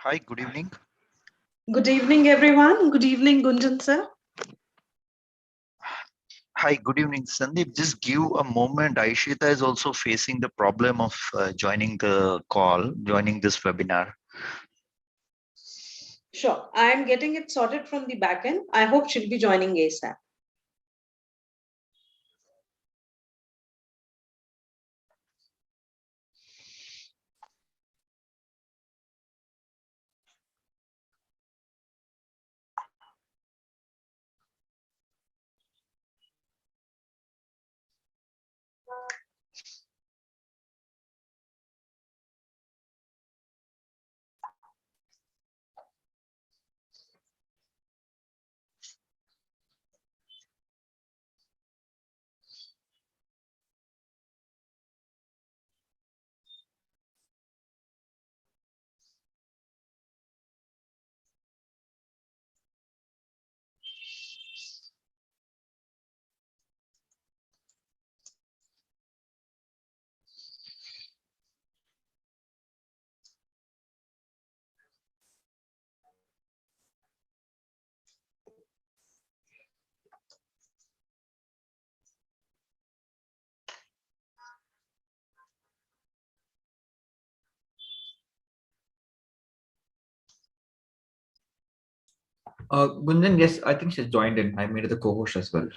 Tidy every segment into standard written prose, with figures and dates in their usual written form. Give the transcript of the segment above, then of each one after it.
Hi, good evening. Good evening, everyone. Good evening, Gunjan sir. Hi, good evening, Sandeep. Just give a moment. Aishita is also facing the problem of joining the call, joining this webinar. Sure. I am getting it sorted from the back end. I hope she'll be joining ASAP. Gunjan, yes, I think she's joined in. I made her the co-host as well.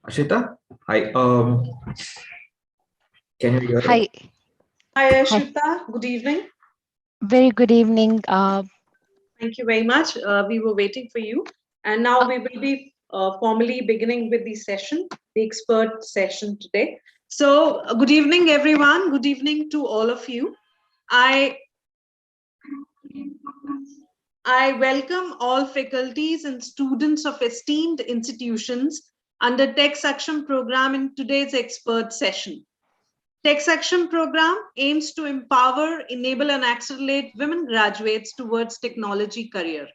Ashita, hi. Can you hear us? Hi, Hi, hi. Ashita. Good evening. Very good evening. Thank you very much. We were waiting for you. And now Uh, we will be formally beginning with the session, the expert session today. So, good evening, everyone. Good evening to all of you. I I welcome all faculties and students of esteemed institutions under TechSaksham program in today's expert session. TechSaksham program aims to empower, enable, and accelerate women graduates towards technology career.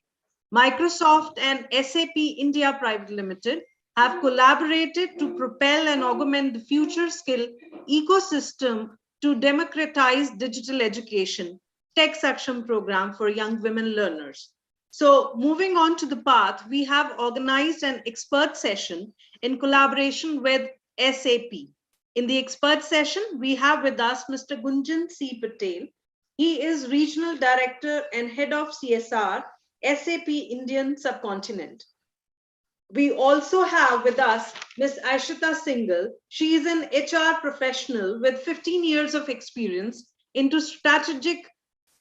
Microsoft and SAP India Private Limited have collaborated to propel and augment the future skill ecosystem to democratize digital education, TechSaksham program for young women learners. So moving on to the path, we have organized an expert session in collaboration with SAP. In the expert session, we have with us Mr. Gunjan C. Patel. He is Regional Director and Head of CSR, SAP Indian Subcontinent. We also have with us Ms. Aishita Singhal. She is an HR professional with 15 years of experience into strategic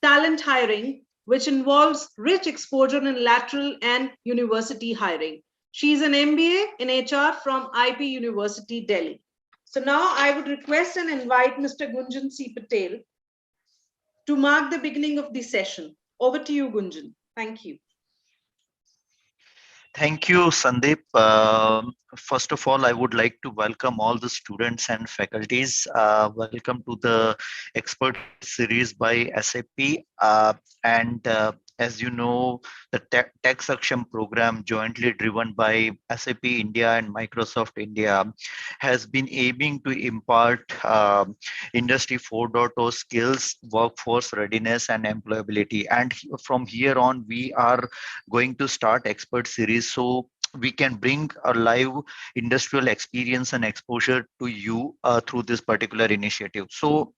talent hiring, which involves rich exposure in lateral and university hiring. She is an MBA in HR from IP University, Delhi. So now I would request and invite Mr. Gunjan C. Patel to mark the beginning of the session. Over to you, Gunjan. Thank you. Thank you, Sandeep. First of all, I would like to welcome all the students and faculties. Welcome to the expert series by SAP. And as you know, the TechSaksham program, jointly driven by SAP India and Microsoft India, has been aiming to impart Industry 4.0 skills, workforce readiness, and employability. And from here on, we are going to start expert series so we can bring a live industrial experience and exposure to you through this particular initiative. So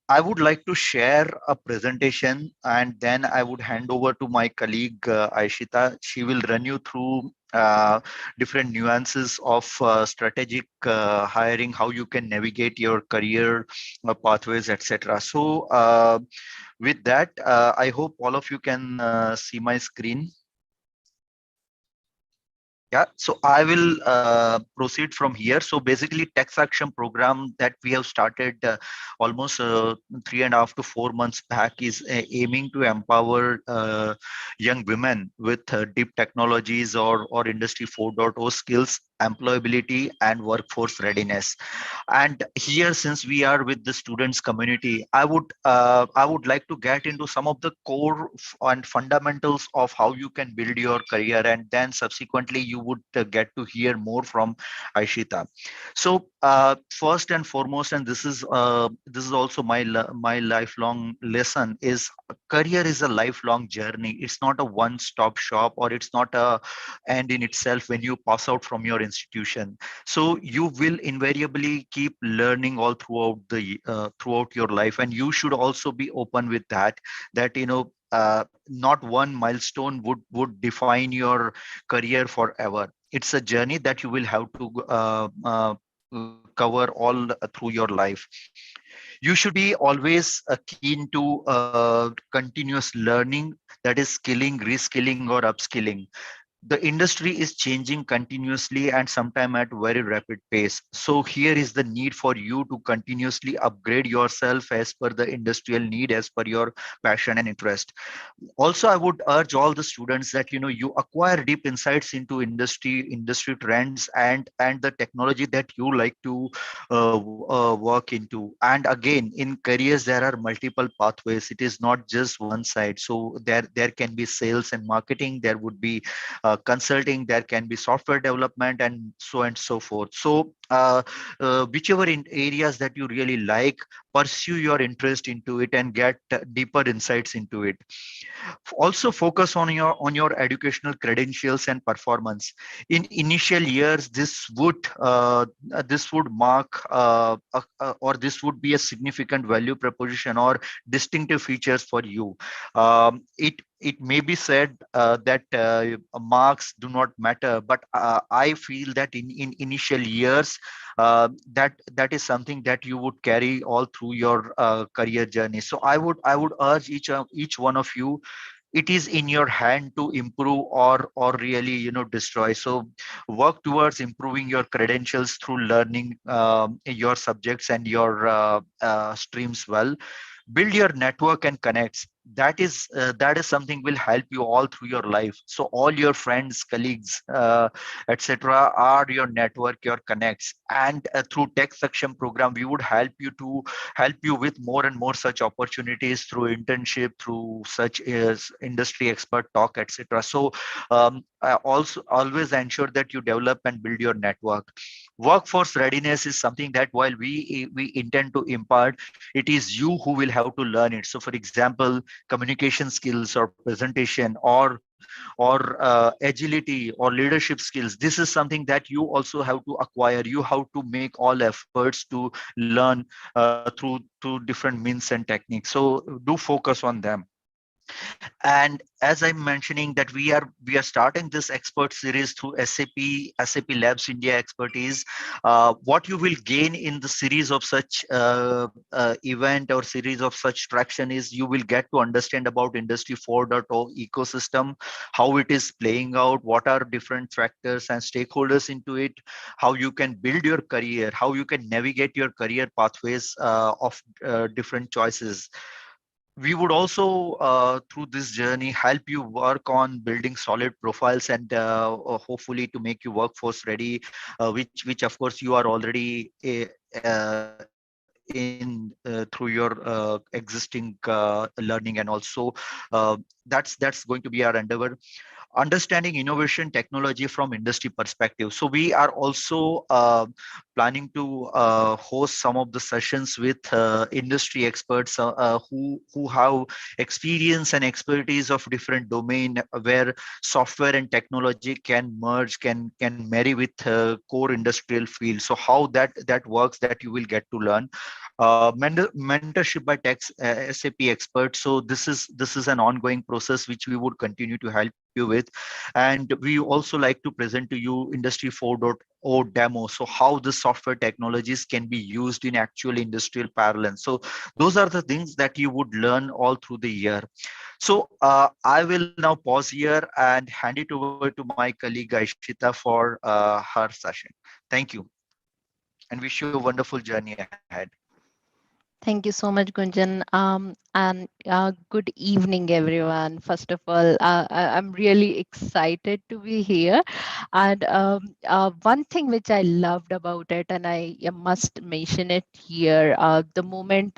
I would like to share a presentation, and then I would hand over to my colleague Aishita. She will run you through different nuances of strategic hiring, how you can navigate your career pathways, etc. So with that, I hope all of you can see my screen. Yeah, so I will proceed from here. So basically, TechSaksham program that we have started almost 3.5 to 4 months back is aiming to empower young women with deep technologies or Industry 4.0 skills, employability, and workforce readiness. And here, since we are with the students community, I would like to get into some of the core and fundamentals of how you can build your career, and then subsequently you would get to hear more from Aishita. So First and foremost, and this is also my lifelong lesson, is career is a lifelong journey. It's not a one stop shop, or it's not a end in itself when you pass out from your institution. So you will invariably keep learning all throughout your life, and you should also be open with that, that not one milestone would define your career forever. It's a journey that you will have to cover all through your life. You should be always keen to continuous learning, that is skilling, reskilling, or upskilling. The industry is changing continuously and sometime at very rapid pace. So here is the need for you to continuously upgrade yourself as per the industrial need, as per your passion and interest. Also, I would urge all the students that you acquire deep insights into industry trends and the technology that you like to work into. And again, in careers there are multiple pathways. It is not just one side. So there can be sales and marketing, there would be consulting, there can be software development, and so forth. So whichever in areas that you really like, pursue your interest into it and get deeper insights into it. Also focus on your educational credentials and performance. In initial years, this would mark or this would be a significant value proposition or distinctive features for you. It may be said that marks do not matter, but I feel that in initial years, that is something that you would carry all through your career journey. So I would urge each one of you, it is in your hand to improve or really destroy. So work towards improving your credentials through learning your subjects and your streams well. Build your network and connects. That is something will help you all through your life. So all your friends, colleagues, etc., are your network, your connects. And through TechSaksham program, we would help you with more and more such opportunities through internship, through such as industry expert talk, etc. So I also always ensure that you develop and build your network. Workforce readiness is something that while we intend to impart, it is you who will have to learn it. So for example, communication skills or presentation or agility or leadership skills, this is something that you also have to acquire. You have to make all efforts to learn through different means and techniques. So do focus on them. And as I'm mentioning that we are starting this expert series through SAP Labs India expertise. What you will gain in the series of such event or series of such traction is you will get to understand about industry 4.0 ecosystem, how it is playing out, what are different factors and stakeholders into it, how you can build your career, how you can navigate your career pathways of different choices. We would also through this journey help you work on building solid profiles and hopefully to make you workforce ready, which of course you are already in through your existing learning. And also that's going to be our endeavor. Understanding innovation technology from industry perspective. So we are also planning to host some of the sessions with industry experts who have experience and expertise of different domain, where software and technology can merge, can marry with core industrial field. So how that works, that you will get to learn. Mentorship by tech SAP experts. So this is an ongoing process which we would continue to help you with. And we also like to present to you industry 4.0 demo. So how the software technologies can be used in actual industrial parallel. So those are the things that you would learn all through the year. So I will now pause here and hand it over to my colleague Aishita for her session. Thank you, and wish you a wonderful journey ahead. Thank you so much, Gunjan. And good evening, everyone. First of all, I'm really excited to be here. And one thing which I loved about it, and I must mention it here, the moment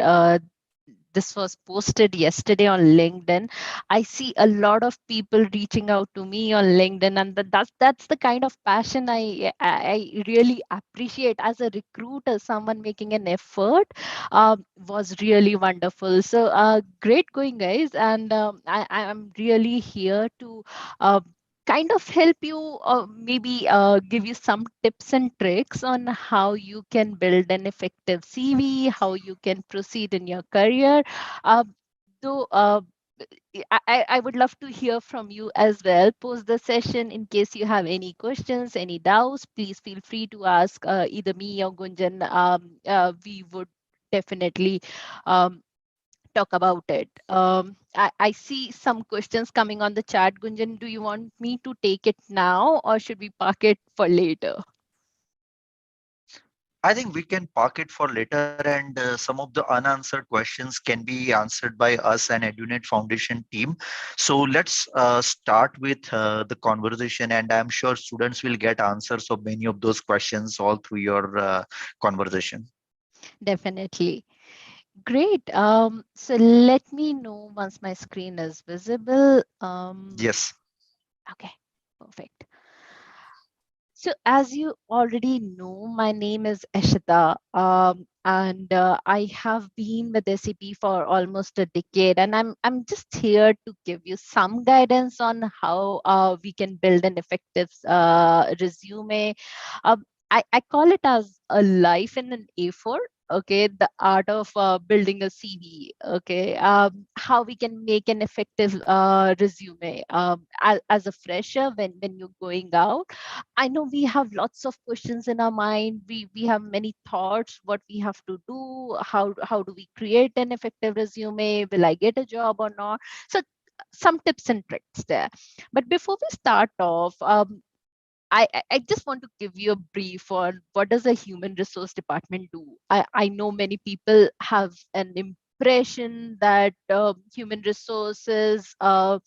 this was posted yesterday on LinkedIn. I see a lot of people reaching out to me on LinkedIn, and that's the kind of passion I really appreciate as a recruiter. Someone making an effort was really wonderful. So great going, guys, and I'm really here to kind of help you, maybe give you some tips and tricks on how you can build an effective CV, how you can proceed in your career. Though I would love to hear from you as well post the session. In case you have any questions, any doubts, please feel free to ask either me or Gunjan. We would definitely um, talk about it. I see some questions coming on the chat. Gunjan, do you want me to take it now or should we park it for later? I think we can park it for later, and some of the unanswered questions can be answered by us and EduNet Foundation team. So let's start with the conversation, and I'm sure students will get answers of many of those questions all through your conversation. Definitely. Great. So let me know once my screen is visible. Yes. Okay, perfect. So, as you already know, my name is Ashita, and I have been with SAP for almost a decade, and I'm just here to give you some guidance on how we can build an effective resume. I call it as a life in an A4. Okay, the art of building a CV. Okay, how we can make an effective resume as a fresher when you're going out. I know we have lots of questions in our mind. We have many thoughts, what we have to do, how do we create an effective resume? Will I get a job or not? So some tips and tricks there. But before we start off, I just want to give you a brief on what does a human resource department do. I know many people have an impression that human resources have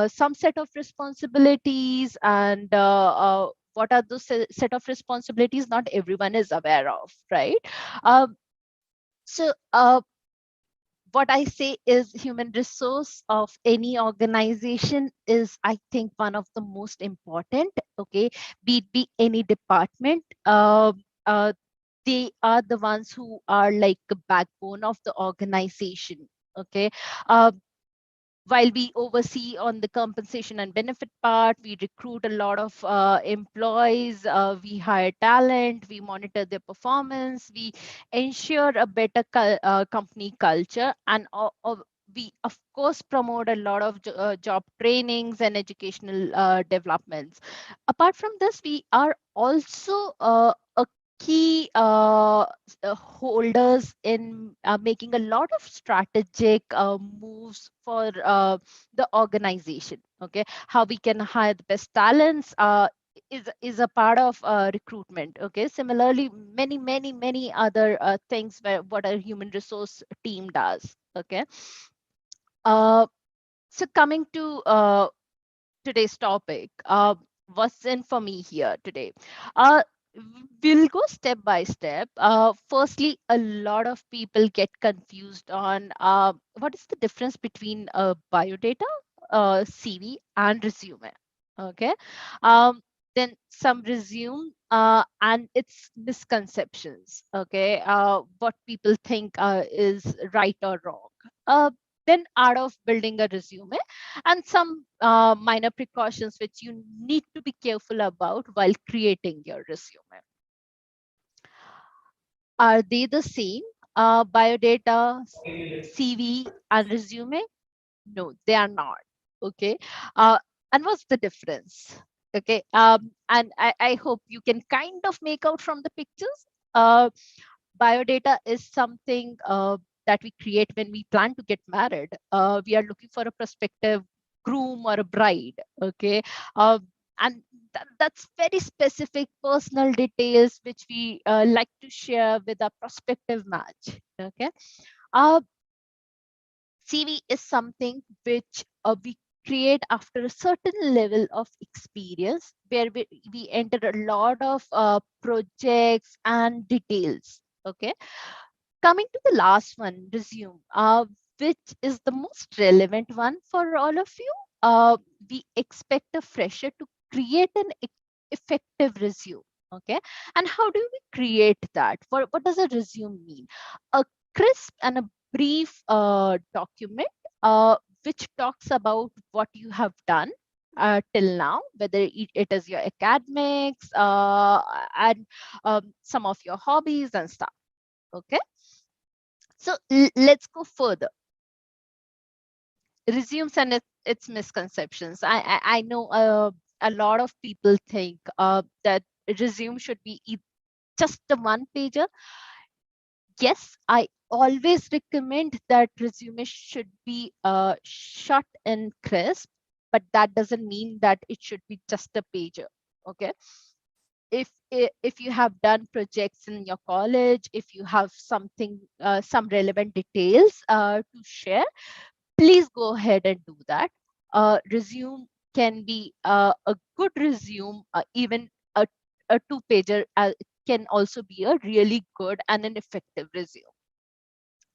some set of responsibilities, and what are those set of responsibilities not everyone is aware of, right? Um, so what I say is human resource of any organization is, I think, one of the most important. Okay, be any department. They are the ones who are like the backbone of the organization. Okay, uh, while we oversee on the compensation and benefit part, we recruit a lot of employees, we hire talent, we monitor their performance, we ensure a better company culture, and we of course promote a lot of job trainings and educational developments. Apart from this, we are also a key holders in making a lot of strategic moves for the organization. Okay, how we can hire the best talents is a part of recruitment. Okay, similarly, many other things where what a human resource team does. Okay, uh, so coming to today's topic. What's in for me here today? Uh, we'll go step by step. Firstly, a lot of people get confused on what is the difference between biodata, CV, and resume. Okay. Um, then some resume and its misconceptions. Okay. What people think is right or wrong. Uh, then art of building a resume, and some minor precautions which you need to be careful about while creating your resume. Are they the same? Biodata, CV, and resume? No, they are not. Okay. Uh, and what's the difference? Okay. And I hope you can kind of make out from the pictures. Biodata is something that we create when we plan to get married. We are looking for a prospective groom or a bride. Okay. Uh, and that's very specific personal details which we like to share with a prospective match. Okay. Uh, CV is something which we create after a certain level of experience where we enter a lot of projects and details. Okay. Coming to the last one, resume, which is the most relevant one for all of you. We expect a fresher to create an effective resume. Okay, and how do we create that? What does a resume mean? A crisp and a brief document which talks about what you have done till now, whether it is your academics and some of your hobbies and stuff. Okay, so let's go further. Resumes and its misconceptions. I know a lot of people think that resume should be just a one pager. Yes, I always recommend that resume should be short and crisp, but that doesn't mean that it should be just a pager. Okay, if you have done projects in your college, if you have something some relevant details to share, please go ahead and do that. Resume can be a good resume, even a two-pager can also be a really good and an effective resume.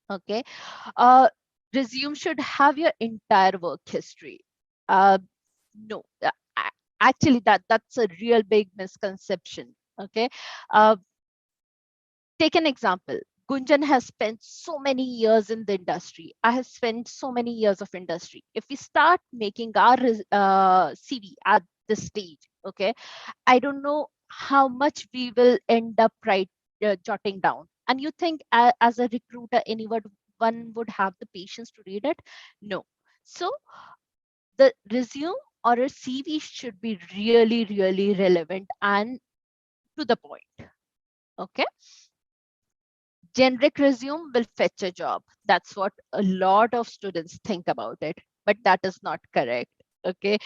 Okay, uh, resume should have your entire work history. No, actually that's a real big misconception. Okay, uh, take an example. Gunjan has spent so many years in the industry. I have spent so many years of industry. If we start making our CV at this stage, okay, I don't know how much we will end up jotting down. And you think as a recruiter, anyone one would have the patience to read it? No. So the resume or a CV should be really, really relevant and to the point. Okay. Generic resume will fetch a job. That's what a lot of students think about it, but that is not correct. Okay,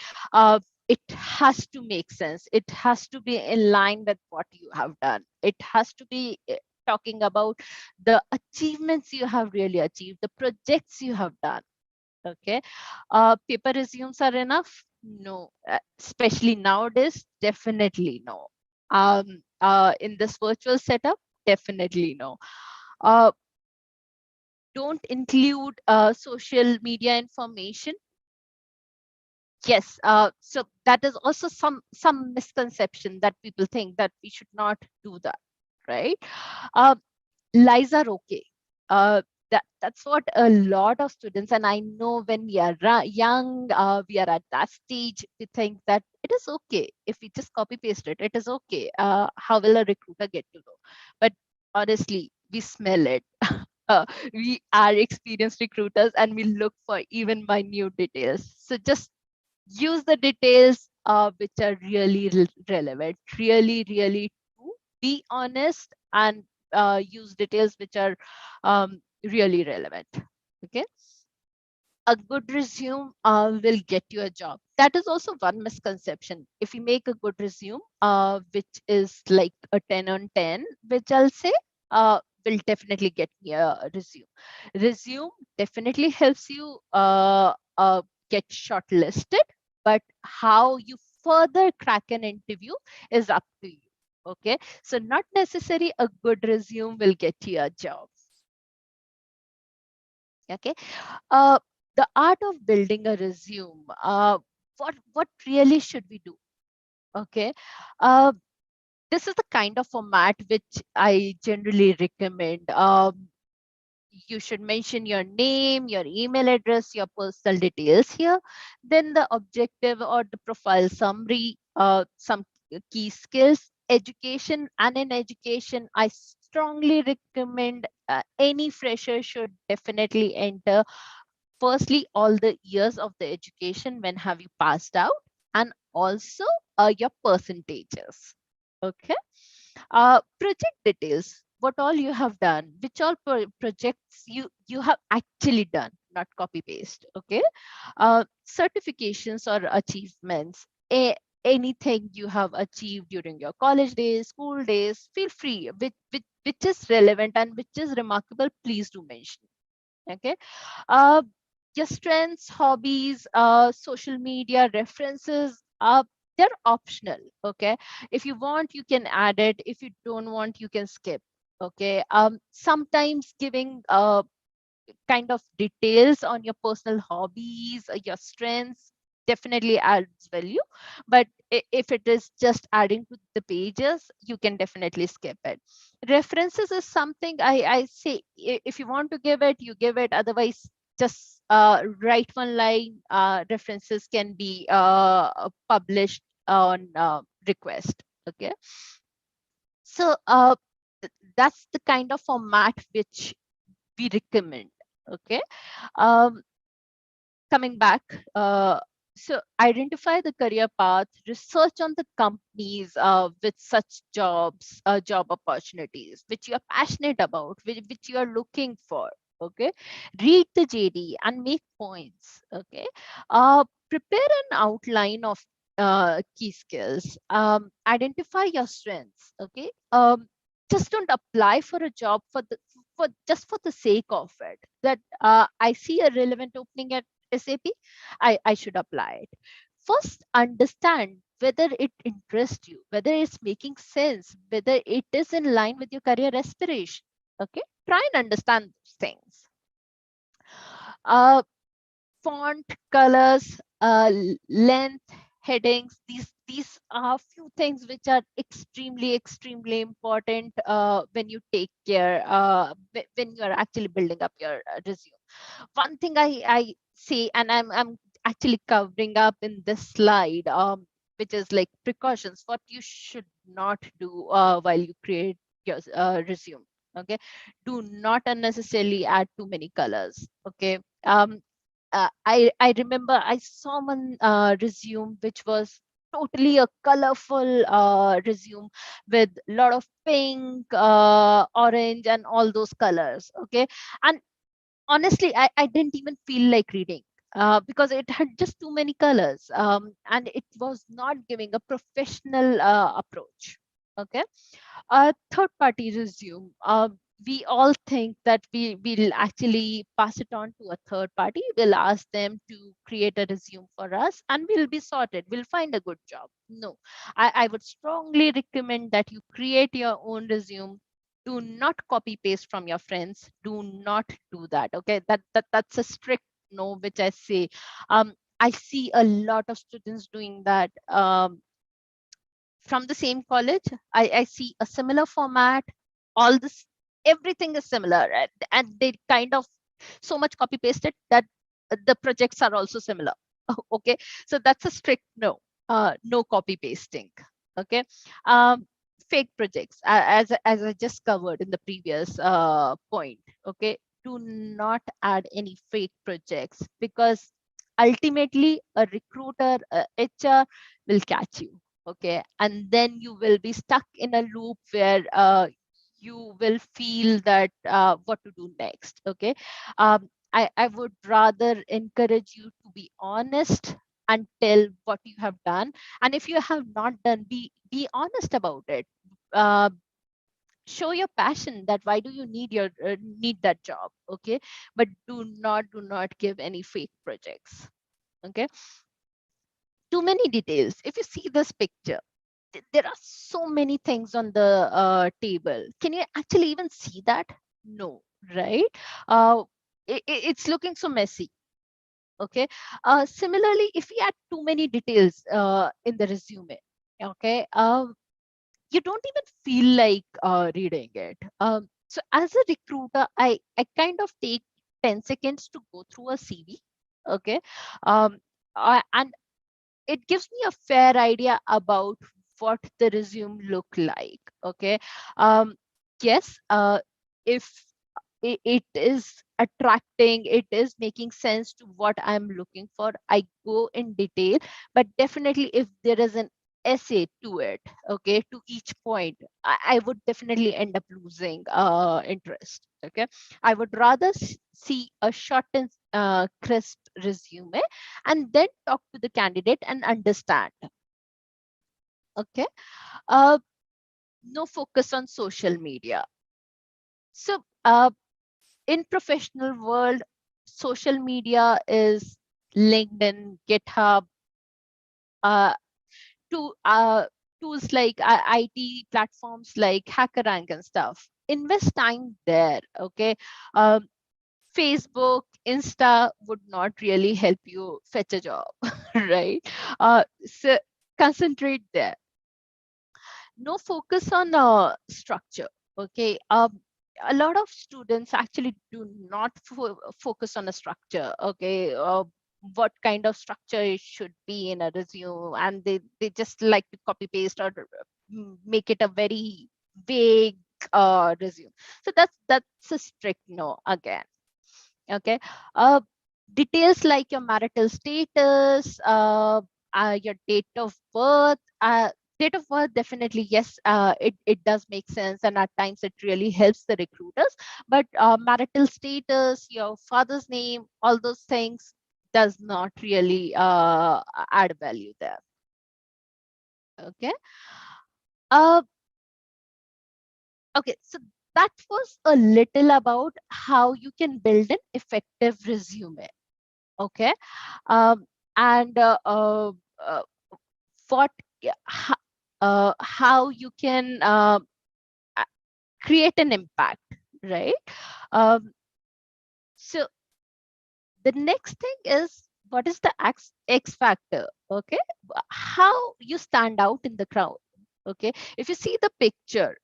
it has to make sense. It has to be in line with what you have done. It has to be talking about the achievements you have really achieved, the projects you have done. Okay, paper resumes are enough? No, especially nowadays, definitely no. In this virtual setup, definitely no. uh, don't include social media information. Yes, so that is also some misconception that people think that we should not do that, right? uh, Lies are okay. That's what a lot of students, and I know when we are young, we are at that stage, we think that it is okay if we just copy paste it. It is okay. How will a recruiter get to know? But honestly, we smell it. We are experienced recruiters and we look for even minute details. So just use the details which are really relevant, really true. Be honest and use details which are really relevant. Okay, a good resume will get you a job. That is also one misconception. If you make a good resume, which is like a 10 on 10, which I'll say, will definitely get me a resume. Resume definitely helps you get shortlisted, but how you further crack an interview is up to you. Okay, so not necessary a good resume will get you a job. Okay, uh, the art of building a resume. What really should we do? Okay, uh, this is the kind of format which I generally recommend. You should mention your name, your email address, your personal details here. Then the objective or the profile summary, some key skills, education, and in education, I strongly recommend any fresher should definitely enter firstly all the years of the education, when have you passed out, and also your percentages. Okay, project details, what all you have done, which all projects you have actually done, not copy paste. Okay, certifications or achievements, anything you have achieved during your college days, school days, feel free, which is relevant and which is remarkable, please do mention. Okay, uh, your strengths, hobbies, social media references, they're optional. Okay, if you want, you can add it. If you don't want, you can skip. Okay. Sometimes giving kind of details on your personal hobbies, your strengths, definitely adds value. But if it is just adding to the pages, you can definitely skip it. References is something I say, if you want to give it, you give it. Otherwise, just write one line. References can be published on request. Okay. So that's the kind of format which we recommend. Okay. um, Coming back, so identify the career path, research on the companies with such job opportunities which you are passionate about, which you are looking for. Okay. Read the JD and make points. Okay. Prepare an outline of key skills. Identify your strengths. Okay. Just don't apply for a job for just for the sake of it, that I see a relevant opening at SAP, I should apply it. First, understand whether it interests you, whether it's making sense, whether it is in line with your career aspiration. Okay, try and understand those things. Uh, Font, colors, length, headings. These are few things which are extremely important when you take care when you are actually building up your resume. One thing I say, and I'm actually covering up in this slide, which is like precautions, what you should not do while you create your resume. Okay, do not unnecessarily add too many colors. Okay. I remember I saw one resume which was totally a colorful resume with a lot of pink, orange, and all those colors. Okay, and honestly, I didn't even feel like reading because it had just too many colors, and it was not giving a professional approach. Okay. Third party resume. We all think that we will actually pass it on to a third party. We'll ask them to create a resume for us and we'll be sorted. We'll find a good job. No, I would strongly recommend that you create your own resume. Do not copy paste from your friends. Do not do that. Okay. That's a strict no, which I say. I see a lot of students doing that. From the same college, I see a similar format. All this, everything is similar, and they kind of so much copy pasted that the projects are also similar. Okay, so that's a strict no. No copy pasting. Okay. um, Fake projects, as I just covered in the previous point. Okay, do not add any fake projects, because ultimately a recruiter, a HR will catch you. Okay, and then you will be stuck in a loop where you will feel that what to do next. Okay. I would rather encourage you to be honest and tell what you have done, and if you have not done, be honest about it. uh, Show your passion, that why do you need that job. Okay, but do not give any fake projects. Okay. Too many details. If you see this picture, there are so many things on the table. Can you actually even see that? No, right? uh, it's looking so messy. Okay. Similarly, if we add too many details in the resume, okay, you don't even feel like reading it. So as a recruiter, I kind of take 10 seconds to go through a CV. Okay. um, and it gives me a fair idea about what the resume look like. Okay. Yes, if it is attracting, it is making sense to what I'm looking for, I go in detail. But definitely if there is an essay to it, okay, to each point, I would definitely end up losing interest. Okay. I would rather see a short and crisp resume and then talk to the candidate and understand. Okay. uh, no focus on social media. So in professional world, social media is LinkedIn, GitHub, uh, to tools like IT platforms like HackerRank and stuff. invest time there. Okay. um, Facebook, Insta would not really help you fetch a job, right? So concentrate there. No focus on structure. Okay. A lot of students actually do not focus on a structure. Okay. What kind of structure it should be in a resume, and they just like to copy paste or make it a very vague resume. So that's a strict no again. Okay. uh Details like your marital status, your date of birth, definitely yes, it does make sense, and at times it really helps the recruiters. But marital status, your father's name, all those things does not really add value there. Okay. uh okay, so that was a little about how you can build an effective resume. Okay. um, and uh, what how you can a- create an impact, right? um, so the next thing is, what is the X factor? Okay. How you stand out in the crowd. Okay. If you see the picture,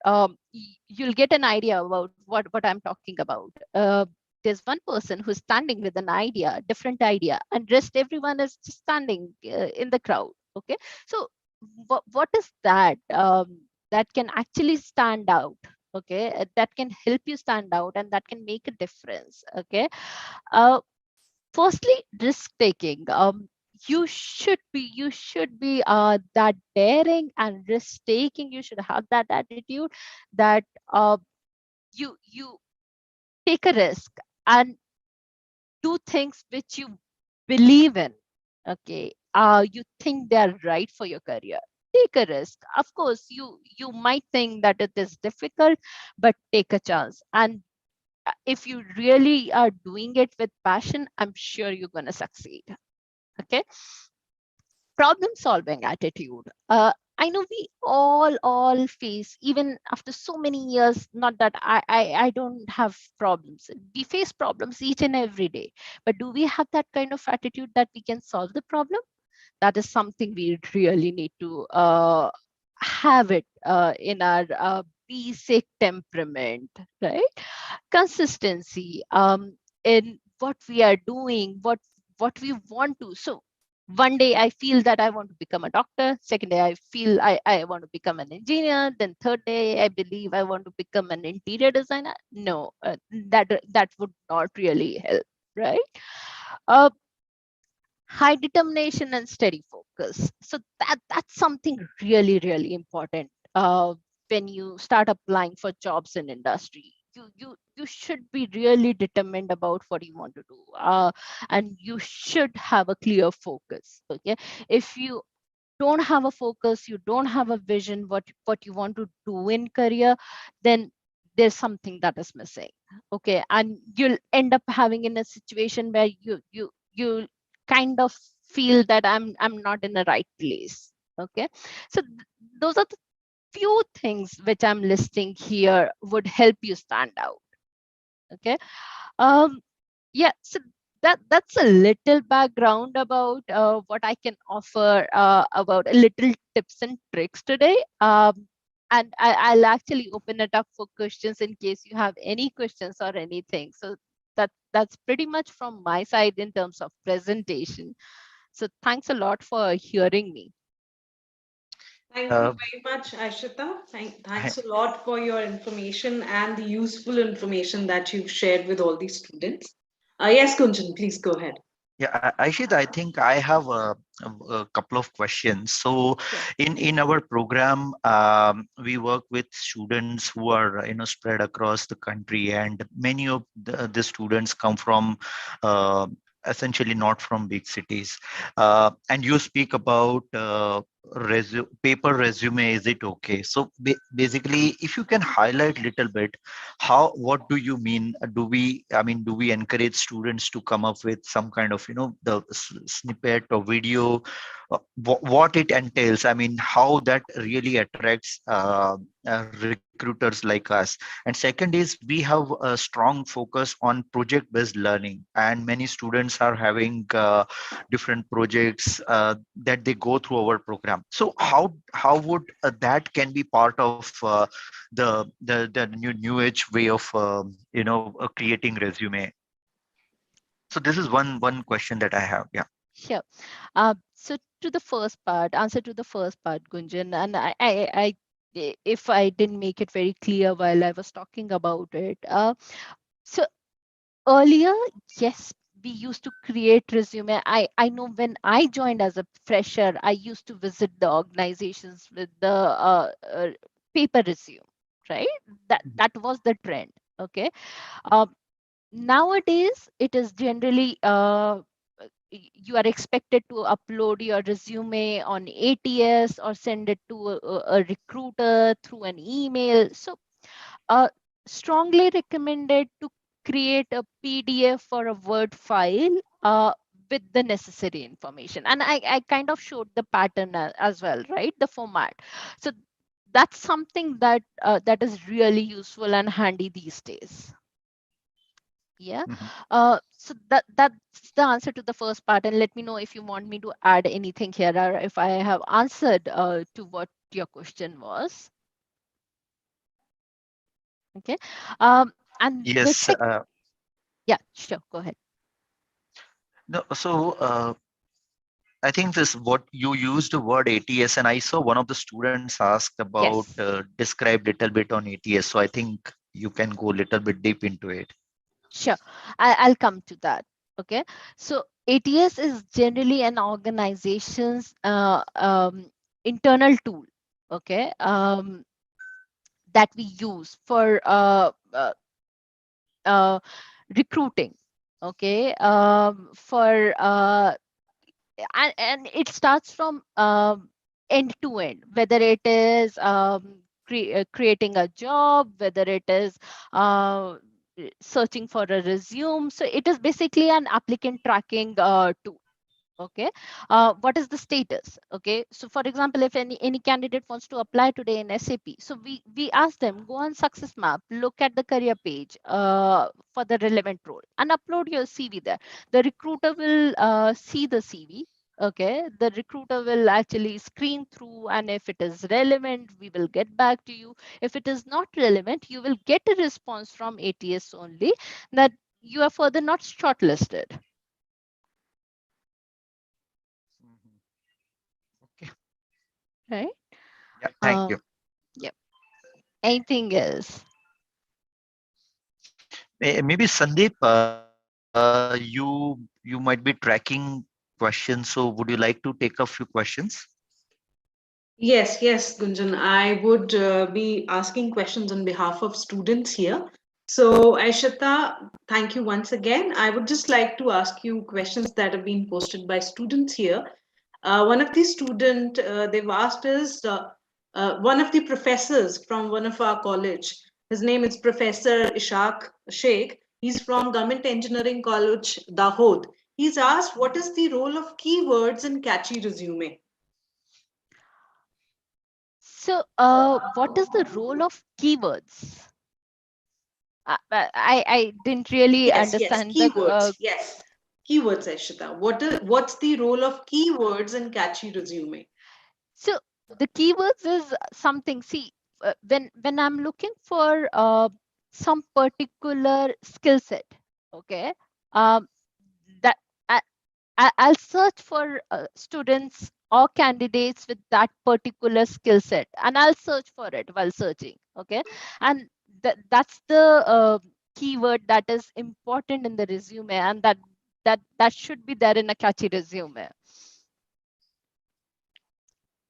you'll get an idea about what I'm talking about. There's one person who's standing with an idea, different idea, and rest everyone is just standing in the crowd. Okay. So what is that that can actually stand out? Okay. That can help you stand out, and that can make a difference. Okay. uh, Firstly, risk taking. You should be that daring and risk taking. You should have that attitude that uh, you take a risk and do things which you believe in. Okay. You think they are right for your career. Take a risk. Of course, you might think that it is difficult, but take a chance. And if you really are doing it with passion, I'm sure you're going to succeed. Okay. Problem solving attitude. I know we all face, even after so many years, not that I don't have problems. We face problems each and every day, but do we have that kind of attitude that we can solve the problem? That is something we really need to have it in our basic temperament, right? Consistency in what we are doing, what we want to. So one day I feel that I want to become a doctor, second day I feel I want to become an engineer, then third day I believe I want to become an interior designer. No, that would not really help, right? uh, High determination and steady focus. So that's something really important. When you start applying for jobs in industry, you should be really determined about what you want to do, and you should have a clear focus. Okay. If you don't have a focus, you don't have a vision, what you want to do in career, then there's something that is missing. Okay. And you'll end up having in a situation where you kind of feel that I'm not in the right place. Okay. So those are the few things which I'm listing here would help you stand out. Okay. um yeah, so that's a little background about what I can offer about a little tips and tricks today. And I'll actually open it up for questions in case you have any questions or anything. So that's pretty much from my side in terms of presentation. So thanks a lot for hearing me. Thank you Uh, very much, Aishita. I- Thanks a lot for your information and the useful information that you've shared with all these students. Yes, Kunjan, please go ahead. Yeah, Aishit, I think I have a couple of questions. So, Sure. in our program, we work with students who are spread across the country, and many of the students come from uh, essentially not from big cities. And you speak about paper resume, is it okay? So basically, if you can highlight little bit, how, what do you mean? Do we, I mean, do we encourage students to come up with some kind of, the snippet or video, what it entails? I mean, how that really attracts recruiters like us. And second is, we have a strong focus on project based learning, and many students are having different projects that they go through our program. So how would that can be part of the new age way of creating resume? So this is one question that I have. Yeah. Sure. So to the first part, answer to the first part, Gunjan, and if I didn't make it very clear while I was talking about it, so earlier, yes, we used to create resume. I know when I joined as a fresher, I used to visit the organizations with the paper resume, right? That was the trend. Okay. Nowadays, it is generally you are expected to upload your resume on ATS or send it to a recruiter through an email. So strongly recommended to create a PDF or a Word file with the necessary information. And I kind of showed the pattern as well, right? The format. So that's something that that is really useful and handy these days. Yeah. Mhm. So that's the answer to the first part. And let me know if you want me to add anything here, or if I have answered to what your question was. Okay. And the Yes. yeah, sure, go ahead. No. So I think this what you used the word ATS, and I saw one of the students asked about Yes, describe little bit on ATS. So I think you can go a little bit deep into it. sure. I'll come to that. Okay. So ATS is generally an organization's internal tool. Okay. That we use for uh, recruiting. Okay. For and it starts from end to end, whether it is creating a job, whether it is uh, searching for a resume. So it is basically an applicant tracking tool. Okay. What is the status? Okay. So for example, if any candidate wants to apply today in SAP, so we ask them, go on success map, look at the career page for the relevant role and upload your CV there. The recruiter will see the CV. Okay. The recruiter will actually screen through, and if it is relevant, we will get back to you. If it is not relevant, you will get a response from ATS only that you are further not shortlisted. Mhm. Okay. Right. Yeah. Thank you. um yeah. Anything else? Maybe Sandeep, you might be tracking questions. So would you like to take a few questions? Yes, Gunjan. I would be asking questions on behalf of students here. So, Aishita, thank you once again. I would just like to ask you questions that have been posted by students here. One of the student they've asked is one of the professors from one of our college. His name is Professor Ishaq Sheikh. He's from Government Engineering College, Dahod. He's asked, what is the role of keywords in catchy resume? So what is the role of keywords? I didn't really Yes, understand the keywords. Yes, keywords, Ashita. What's the role of keywords in catchy resume? so the keywords is something. See, when I'm looking for some particular skill set, okay, um, that I'll search for students or candidates with that particular skill set, and I'll search for it while searching. Okay, and that's the keyword that is important in the resume, and that should be there in a catchy resume.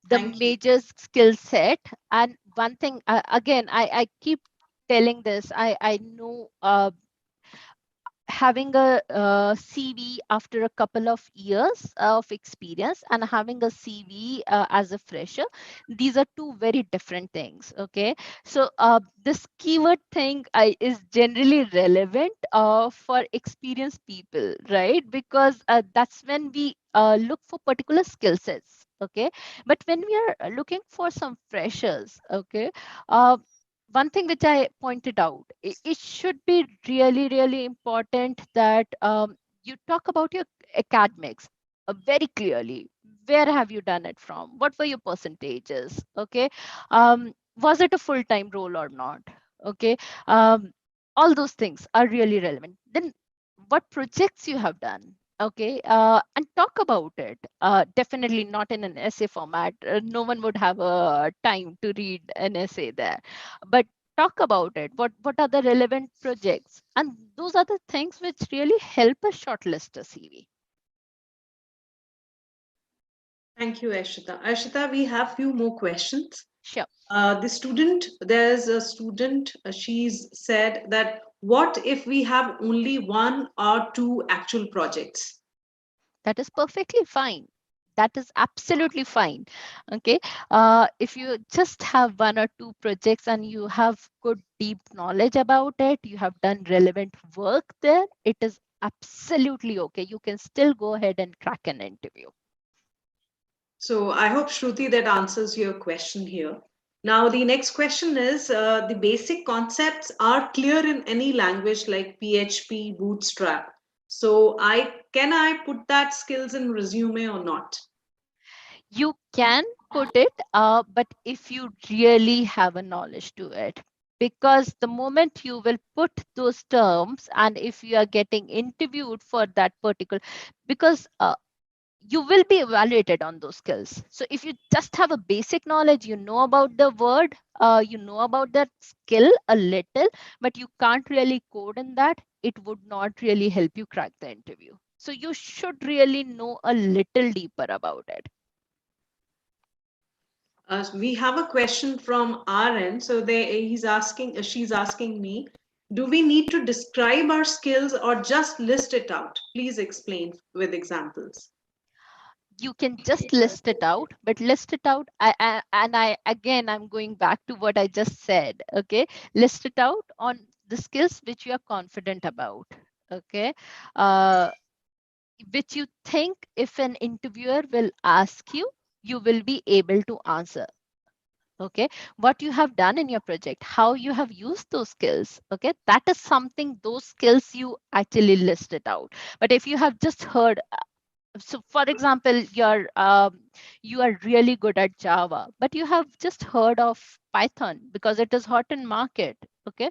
The Thank you. major skill set. And one thing, again, I keep telling this. I know having a CV after a couple of years of experience and having a CV as a fresher, these are two very different things. Okay, so this keyword thing is generally relevant for experienced people, right? Because that's when we look for particular skill sets. Okay, but when we are looking for some freshers, okay, one thing which I pointed out, it should be really, really important that you talk about your academics very clearly. Where have you done it from? What were your percentages? Okay. Was it a full-time role or not? Okay. All those things are really relevant. Then what projects you have done? Okay, and talk about it. Definitely not in an essay format. No one would have time to read an essay there, but talk about it. What are the relevant projects? And those are the things which really help us shortlist a CV. Thank you, Ashita. Ashita, we have few more questions. Sure. There's a student, she's said that what if we have only one or two actual projects? That is perfectly fine. That is absolutely fine. Okay, if you just have one or two projects and you have good deep knowledge about it, you have done relevant work there, it is absolutely okay. You can still go ahead and crack an interview. So I hope, Shruti, that answers your question here. Now, the next question is the basic concepts are clear in any language like PHP, Bootstrap. So can I put that skills in resume or not? You can put it, but if you really have a knowledge to it, because the moment you will put those terms and if you are getting interviewed for that particular, because you will be evaluated on those skills. So if you just have a basic knowledge, you know about the word, you know about that skill a little, but you can't really code in that, it would not really help you crack the interview. So you should really know a little deeper about it. We have a question from our end. So she's asking me, do we need to describe our skills or just list it out? Please explain with examples. You can just list it out, but list it out. I'm going back to what I just said. Okay, list it out on the skills which you are confident about. Okay, which you think if an interviewer will ask you, you will be able to answer. Okay, what you have done in your project, how you have used those skills. Okay, that is something, those skills you actually list it out. But if you have just heard, so for example, you are really good at Java, but you have just heard of Python because it is hot in market. Okay,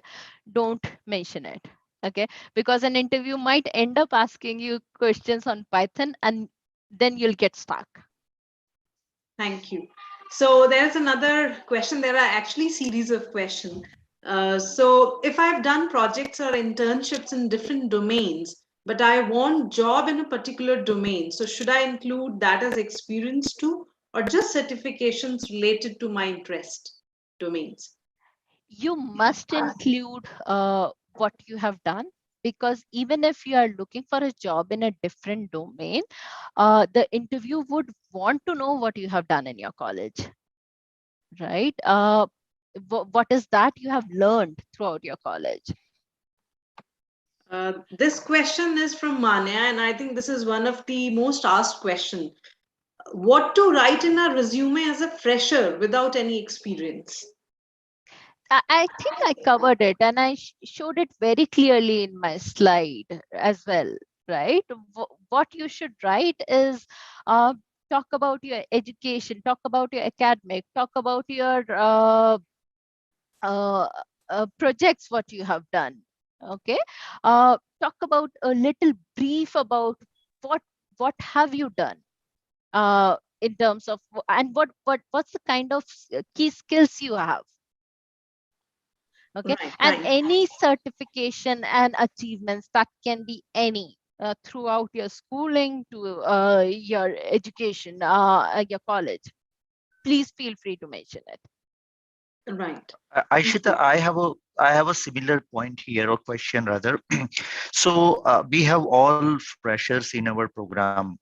don't mention it. Okay, because an interview might end up asking you questions on Python and then you'll get stuck. Thank you. So there's another question. There are actually series of questions. So if I've done projects or internships in different domains, but I want job in a particular domain, so should I include that as experience too, or just certifications related to my interest domains? You must include what you have done, because even if you are looking for a job in a different domain, the interview would want to know what you have done in your college, right? What is that you have learned throughout your college? This question is from Manya, and I think this is one of the most asked questions. What to write in a resume as a fresher without any experience? I think I covered it and I showed it very clearly in my slide as well, right? What you should write is uh, talk about your education, talk about your academic, talk about your uh, projects, what you have done. Okay, talk about a little brief about what have you done in terms of, and what's the kind of key skills you have. Okay, Right, and thank any certification and achievements, that can be any throughout your schooling to your education, your college, please feel free to mention it. Right. Thank Aishita, you. I have a similar point here, or question rather. So we have all freshers in our program,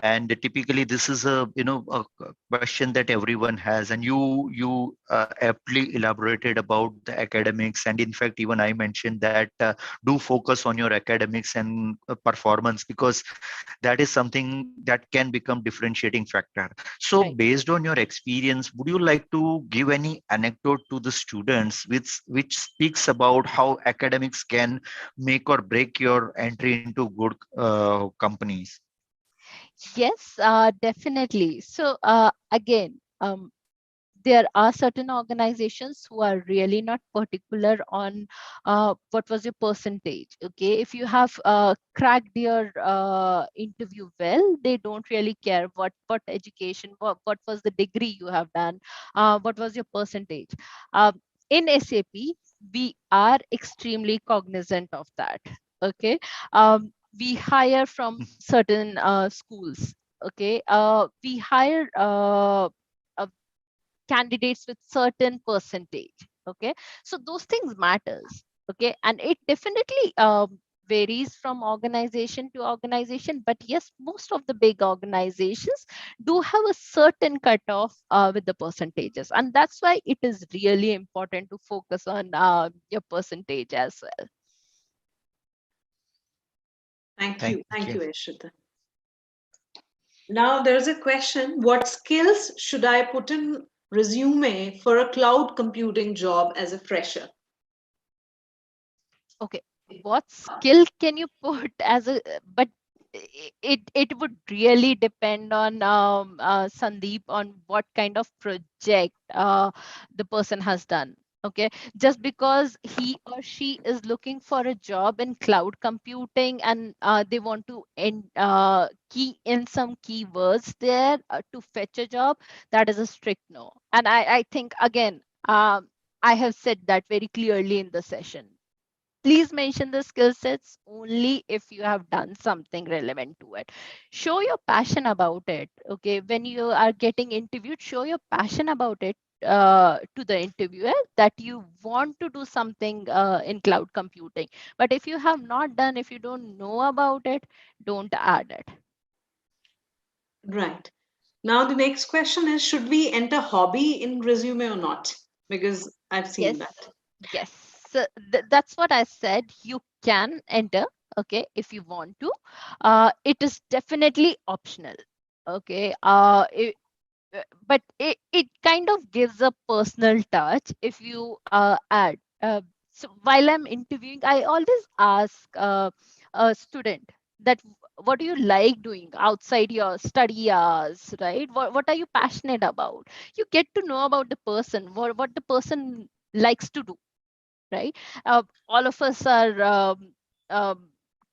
and typically this is a question that everyone has, and you aptly elaborated about the academics, and in fact even I mentioned that do focus on your academics and performance, because that is something that can become differentiating factor. So Right. based on your experience, would you like to give any anecdote to the students which speaks about how academics can make or break your entry into good companies? Yes, definitely. So again, there are certain organizations who are really not particular on what was your percentage. Okay, if you have cracked your interview well, they don't really care what education, what was the degree you have done, what was your percentage. In SAP, we are extremely cognizant of that. Okay, we hire from certain schools. Okay, we hire candidates with certain percentage. Okay, so those things matters. Okay, and it definitely varies from organization to organization, but yes, most of the big organizations do have a certain cutoff with the percentages, and that's why it is really important to focus on your percentage as well. Thank Thank you. you, Ashita. Now there's a question: what skills should I put in resume for a cloud computing job as a fresher? Okay, what skill can you put as a, but it would really depend on Sandeep, on what kind of project the person has done. Okay, just because he or she is looking for a job in cloud computing, and they want to key in some keywords there to fetch a job, that is a strict no. And I think again, I have said that very clearly in the session. Please mention the skill sets only if you have done something relevant to it. Show your passion about it. Okay, when you are getting interviewed, show your passion about it to the interviewer, that you want to do something in cloud computing. But if you have not done, if you don't know about it, don't add it. Right. Now the next question is: should we enter hobby in resume or not? Because I've seen Yes, that. yes. So that's what I said. You can enter, okay, if you want to. It is definitely optional. Okay. But it kind of gives a personal touch if you add. So while I'm interviewing, I always ask a student that what do you like doing outside your study hours, right? What are you passionate about? You get to know about the person, what the person likes to do, right? All of us are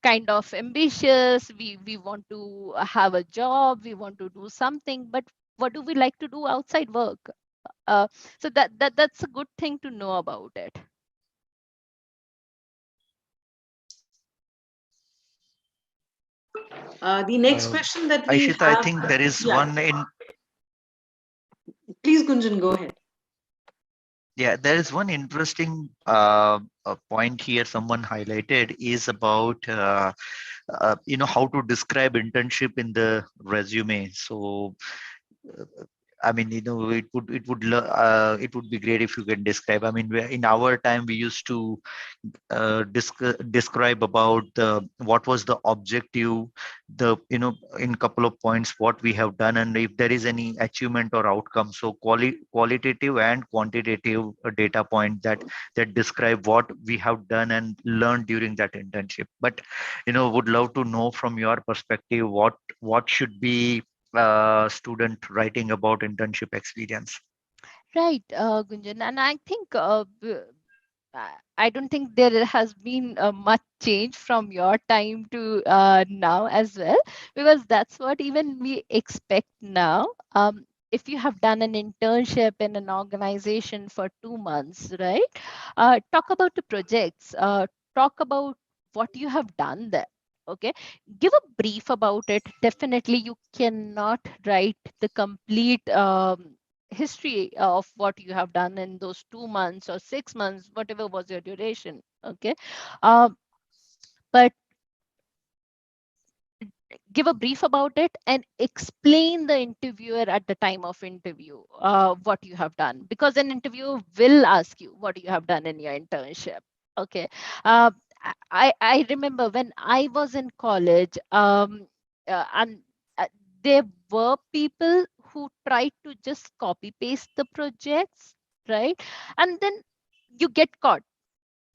kind of ambitious. We want to have a job, we want to do something, but what do we like to do outside work? uh, so that's a good thing to know about it. The next uh, question that we Aishita, I have, think there is yeah, one in please, Gunjan, go ahead. yeah, there is one interesting point here someone highlighted is about how to describe internship in the resume. So uh, I mean, it would be great if you can describe. I mean, in our time we used to describe about what was the objective, the in couple of points what we have done, and if there is any achievement or outcome. So qualitative and quantitative data point that describe what we have done and learned during that internship. But would love to know from your perspective what should be student writing about internship experience. Right, Gunjan, and I think I don't think there has been much change from your time to now as well, because that's what even we expect now. If you have done an internship in an organization for 2 months, right? Talk about the projects. Talk about what you have done there. Okay, give a brief about it. Definitely, you cannot write the complete history of what you have done in those 2 months or 6 months, whatever was your duration. Okay. But give a brief about it and explain the interviewer at the time of interview what you have done, because an interviewer will ask you what you have done in your internship. Okay. uh, I remember when I was in college, and uh, there were people who tried to just copy paste the projects, right? And then you get caught,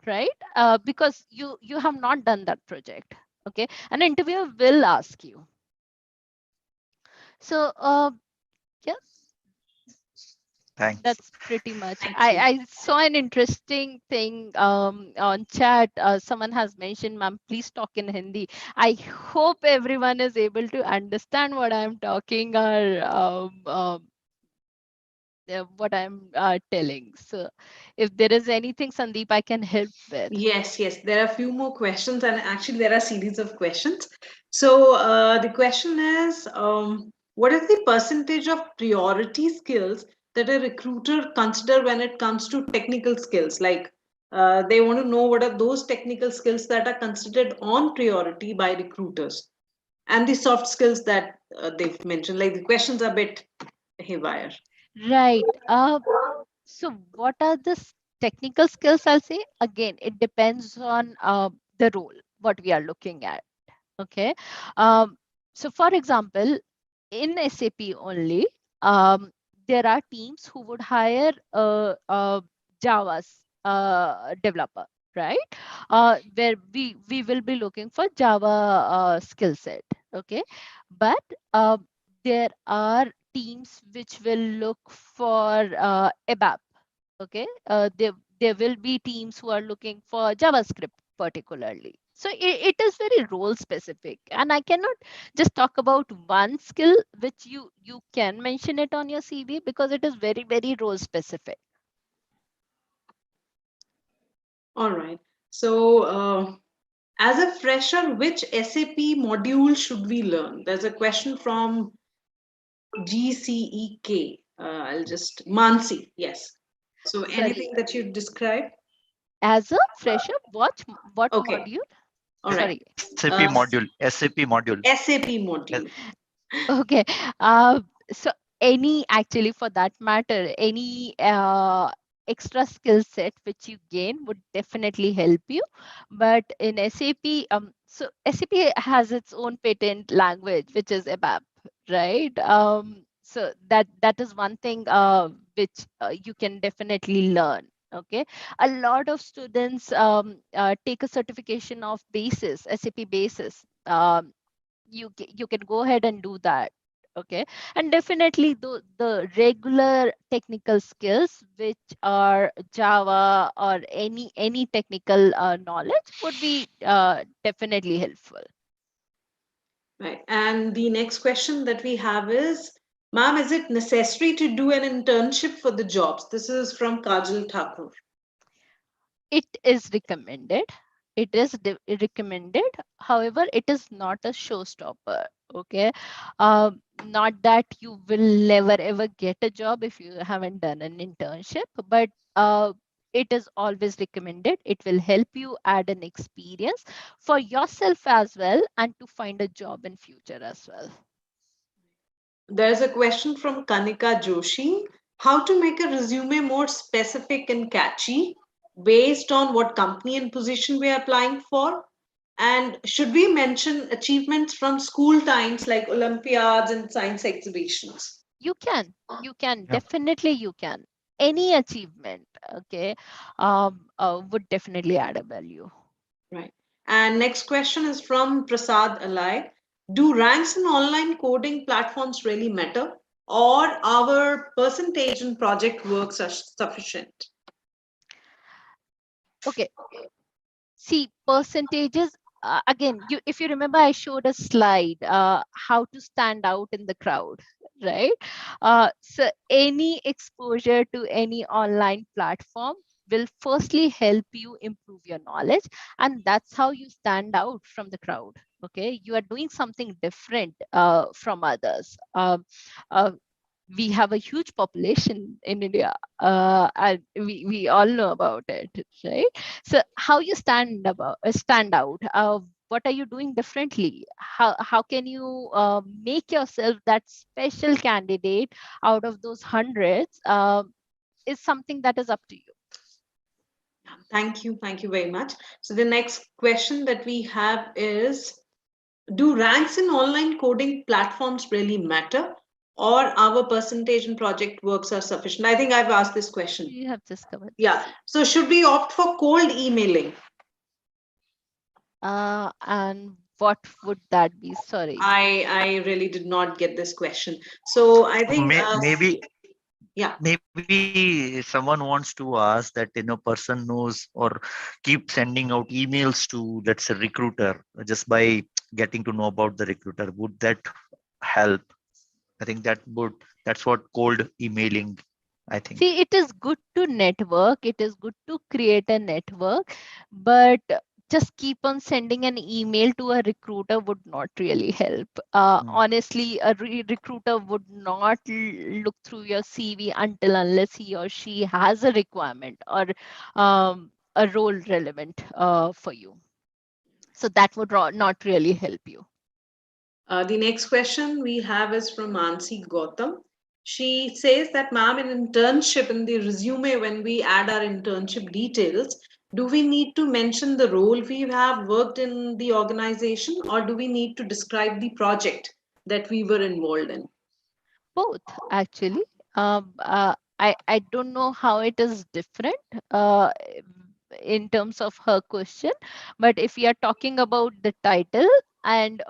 right? Because you have not done that project. Okay. An interviewer will ask you. So yeah, Thanks. that's pretty much. Thank you. I saw an interesting thing on chat. Someone has mentioned, ma'am, please talk in Hindi. I hope everyone is able to understand what I'm talking, or what I'm telling. So if there is anything, Sandeep, I can help with. Yes, yes. There are a few more questions, and actually, there are a series of questions. So, the question is, what is the percentage of priority skills that a recruiter consider when it comes to technical skills? Like, they want to know what are those technical skills that are considered on priority by recruiters, and the soft skills that they've mentioned. Like, the questions are a bit haywire. Right. So what are the technical skills? I'll say again, it depends on the role, what we are looking at. Okay. So for example, in SAP only, there are teams who would hire a Java's developer, right? Where we will be looking for Java skill set. Okay. But there are teams which will look for ABAP. Okay. There will be teams who are looking for JavaScript particularly. So it is very role specific, and I cannot just talk about one skill which you can mention it on your CV, because it is very role specific. All right. So, as a fresher, which SAP module should we learn? There's a question from GCEK. I'll just Mansi. Yes. So, Sorry, anything that you describe? as a fresher, what Okay. module? All right. Sorry. SAP Uh, module. SAP module. SAP Uh, module. Okay. So any, actually, for that matter, any extra skill set which you gain would definitely help you. But in SAP, so SAP has its own patent language, which is ABAP, right? So that is one thing which you can definitely learn. Okay. A lot of students take a certification of basis, SAP basis. You can go ahead and do that. Okay. And definitely the regular technical skills which are Java or any technical knowledge would be definitely helpful. Right. And the next question that we have is, ma'am, is it necessary to do an internship for the jobs? This is from Kajal Thakur. It is recommended. It is recommended. However, it is not a showstopper. Okay. Not that you will never ever get a job if you haven't done an internship, but it is always recommended. It will help you add an experience for yourself as well, and to find a job in future as well. There's a question from Kanika Joshi. How to make a resume more specific and catchy based on what company and position we are applying for? And should we mention achievements from school times like Olympiads and science exhibitions? You can yeah. definitely, you can. Any achievement, okay, would definitely add a value. Right. And next question is from Prasad Alai. Do ranks in online coding platforms really matter? Or our percentage in project works are sufficient? Okay. See, percentages, again, if you remember, I showed a slide how to stand out in the crowd, right? So any exposure to any online platform will firstly help you improve your knowledge, and that's how you stand out from the crowd. Okay, you are doing something different from others. Uh, we have a huge population in India, and we all know about it, right? So how you stand out? What are you doing differently? How can you make yourself that special candidate out of those hundreds? Is something that is up to you. Thank you. Thank you very much. So the next question that we have is, do ranks in online coding platforms really matter, or our percentage in project works are sufficient? I think I've asked this question. You have just covered. Yeah. So should we opt for cold emailing? And what would that be? Sorry. I really did not get this question. So I think Maybe yeah. maybe someone wants to ask that person knows or keep sending out emails to, let's say, recruiter, just by getting to know about the recruiter. Would that help? I think that's what cold emailing, I think. See, it is good to network. It is good to create a network, but just keep on sending an email to a recruiter would not really help. Honestly, a recruiter would not look through your CV unless he or she has a requirement or a role relevant for you. So that would not really help you. The next question we have is from Mansi Gautam. She says that, ma'am, in internship in the resume, when we add our internship details, do we need to mention the role we have worked in the organization, or do we need to describe the project that we were involved in? Both, actually. I don't know how it is different in terms of her question, but if we are talking about the title and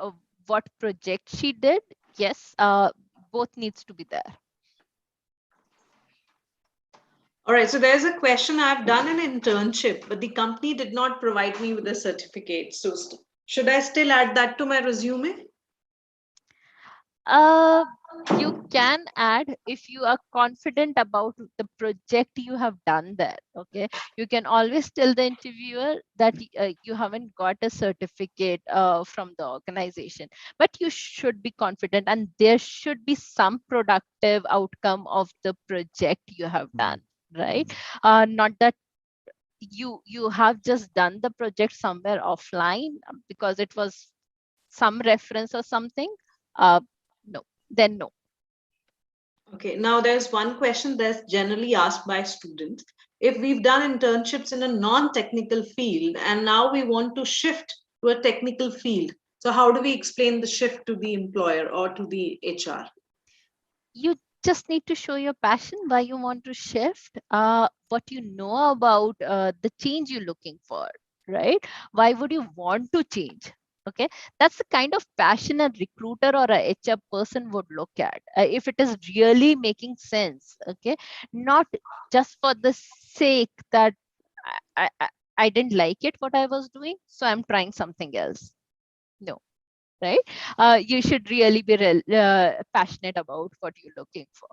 what project she did, yes, both needs to be there. All right, so there's a question. I've done an internship, but the company did not provide me with a certificate. So should I still add that to my resume? You can add if you are confident about the project you have done there. Okay, you can always tell the interviewer that you haven't got a certificate from the organization, but you should be confident and there should be some productive outcome of the project you have done, right? Not that you have just done the project somewhere offline because it was some reference or something. No, then no. Okay, now there's one question that's generally asked by students. If we've done internships in a non-technical field and now we want to shift to a technical field, so how do we explain the shift to the employer or to the HR? You just need to show your passion, why you want to shift, what you know about the change you're looking for, right? Why would you want to change? Okay, that's the kind of passion a recruiter or a HR person would look at. If it is really making sense, okay, not just for the sake that I didn't like it what I was doing, so I'm trying something else. No, right? You should really be passionate about what you're looking for.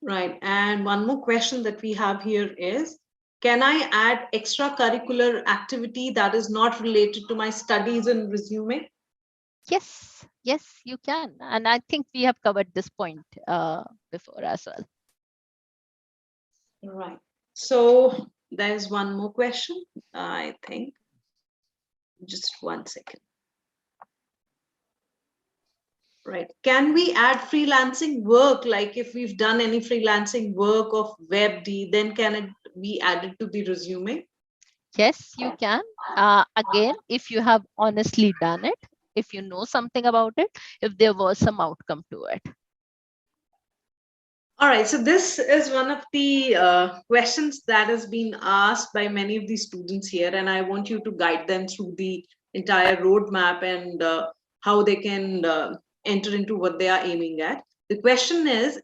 Right. And one more question that we have here is, can I add extracurricular activity that is not related to my studies in resume? Yes, yes, you can. And I think we have covered this point before as well. Right. So there's one more question, I think. Just 1 second. Right. Can we add freelancing work? Like if we've done any freelancing work of WebD, then can it be added to the resume? Yes, you can. Again, if you have honestly done it, if you know something about it, if there was some outcome to it. All right, so this is one of the questions that has been asked by many of the students here, and I want you to guide them through the entire roadmap and how they can enter into what they are aiming at. The question is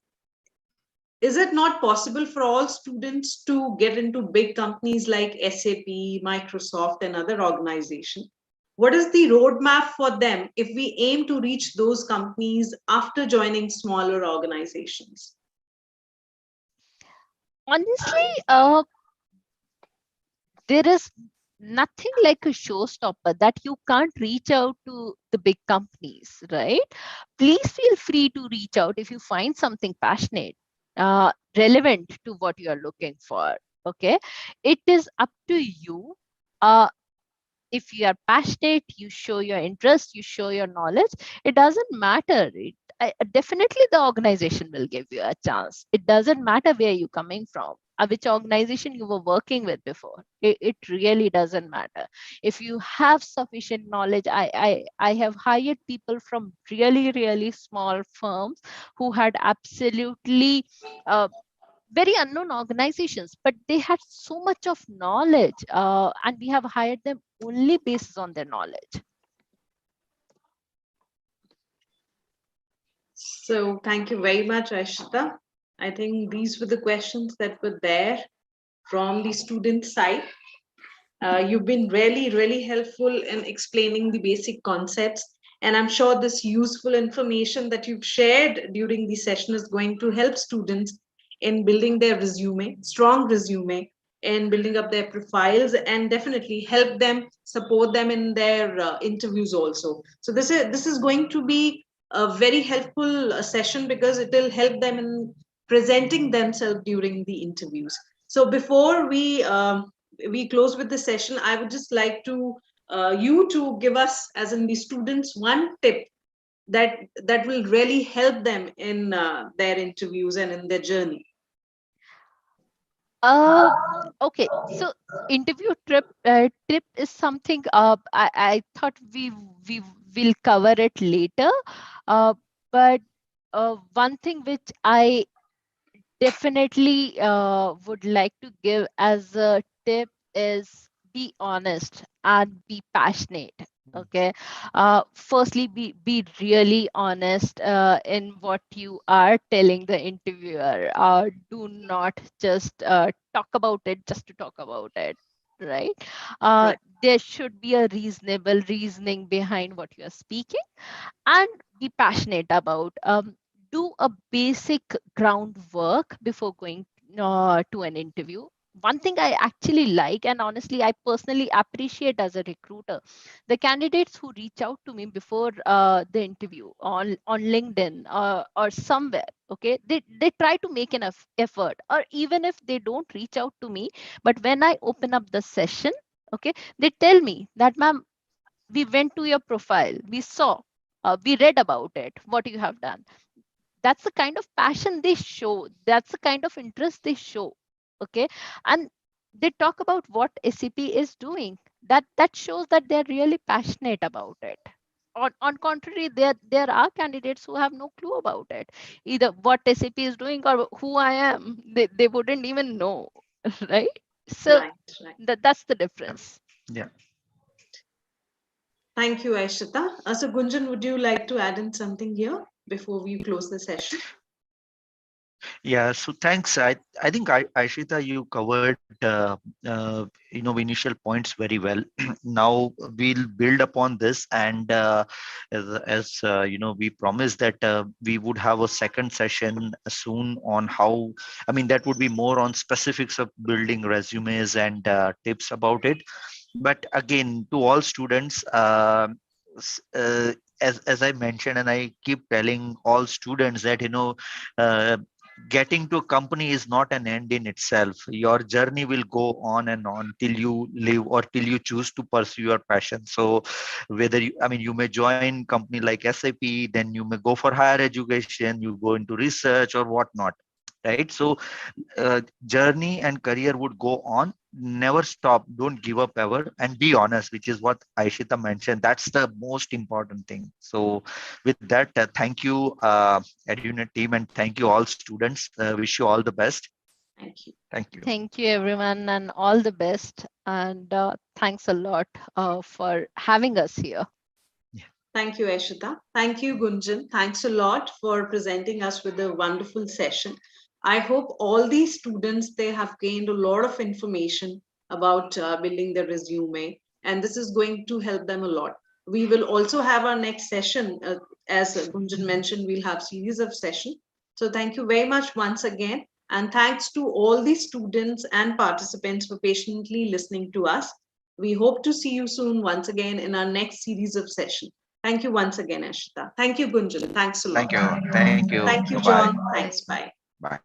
it not possible for all students to get into big companies like SAP, Microsoft, and other organizations? What is the roadmap for them if we aim to reach those companies after joining smaller organizations? Honestly, there is nothing like a showstopper that you can't reach out to the big companies, right? Please feel free to reach out if you find something passionate, relevant to what you are looking for. Okay, it is up to you. If you are passionate, you show your interest, you show your knowledge, it doesn't matter. Definitely the organization will give you a chance. It doesn't matter where you're coming from, which organization you were working with before. It really doesn't matter. If you have sufficient knowledge, I have hired people from really, really small firms who had absolutely very unknown organizations, but they had so much of knowledge, and we have hired them only based on their knowledge. So thank you very much, Aishita. I think these were the questions that were there from the student side. You've been really, really helpful in explaining the basic concepts. And I'm sure this useful information that you've shared during the session is going to help students in building their resume, strong resume, in building up their profiles, and definitely help them, support them in their interviews also. So this is going to be a very helpful session because it will help them in presenting themselves during the interviews. So before we close with the session, I would just like to you to give us, as in the students, one tip that will really help them in their interviews and in their journey. Uh, okay, so interview tip is something I thought we will cover it later, uh, but one thing which I definitely would like to give as a tip is be honest and be passionate. Okay, firstly, be really honest in what you are telling the interviewer. Do not just talk about it just to talk about it, right? Right. There should be a reasonable reasoning behind what you are speaking, and be passionate about. Do a basic groundwork before going to an interview. One thing I actually like, and honestly I personally appreciate as a recruiter, the candidates who reach out to me before the interview on LinkedIn or somewhere. Okay, they try to make an effort, or even if they don't reach out to me, but when I open up the session, okay, they tell me that, ma'am, we went to your profile, we saw, we read about it, what you have done. That's the kind of passion they show, that's the kind of interest they show. Okay, and they talk about what SAP is doing. That shows that they're really passionate about it. On contrary, there are candidates who have no clue about it, either what SAP is doing or who I am. They wouldn't even know. Right? So Right, right. that's the difference. Yeah. Thank you, Aishita. So Gunjan, would you like to add in something here before we close the session? Yeah, so thanks. I think Aishita, you covered initial points very well. Now we'll build upon this, and as we promised that we would have a second session soon on how. I mean, that would be more on specifics of building resumes and tips about it. But again, to all students, s- uh, as I mentioned, and I keep telling all students that uh, getting to a company is not an end in itself. Your journey will go on and on till you live or till you choose to pursue your passion. So whether you may join company like SAP, then you may go for higher education, you go into research or whatnot, right? So journey and career would go on. Never stop, don't give up ever, and be honest, which is what Aishita mentioned. That's the most important thing. So with that, thank you, EduNet team, and thank you all students. Wish you all the best. Thank you. Thank you. Thank you, everyone, and all the best. And thanks a lot for having us here. Thank you, Aishita. Thank you, Gunjan. Thanks a lot for presenting us with a wonderful session. I hope all these students, they have gained a lot of information about building their resume, and this is going to help them a lot. We will also have our next session. As Gunjan mentioned, we'll have series of session. So thank you very much once again. And thanks to all the students and participants for patiently listening to us. We hope to see you soon once again in our next series of session. Thank you once again, Ashita. Thank you, Gunjan. Thanks a lot. Thank you. Thank you. Thank you, Bye-bye. John. Thanks. Bye. Bye.